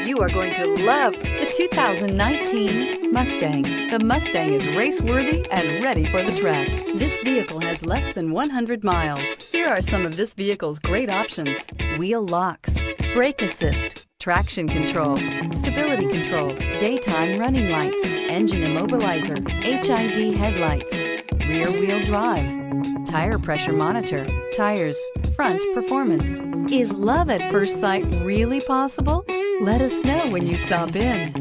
You are going to love the 2019 Mustang. The Mustang is race-worthy and ready for the track. This vehicle has less than 100 miles. Here are some of this vehicle's great options: wheel locks, brake assist, traction control, stability control, daytime running lights, engine immobilizer, HID headlights, rear wheel drive, tire pressure monitor, tires, front performance. Is love at first sight really possible? Let us know when you stop in.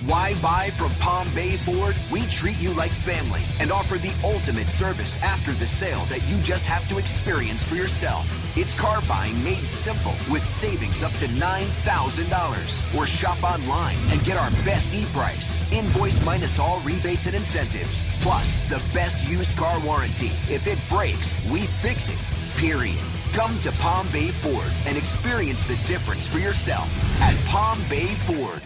Why buy from Palm Bay Ford? We treat you like family and offer the ultimate service after the sale that you just have to experience for yourself. It's car buying made simple with savings up to $9,000. Or shop online and get our best e-price. Invoice minus all rebates and incentives. Plus, the best used car warranty. If it breaks, we fix it. Period. Come to Palm Bay Ford and experience the difference for yourself at Palm Bay Ford.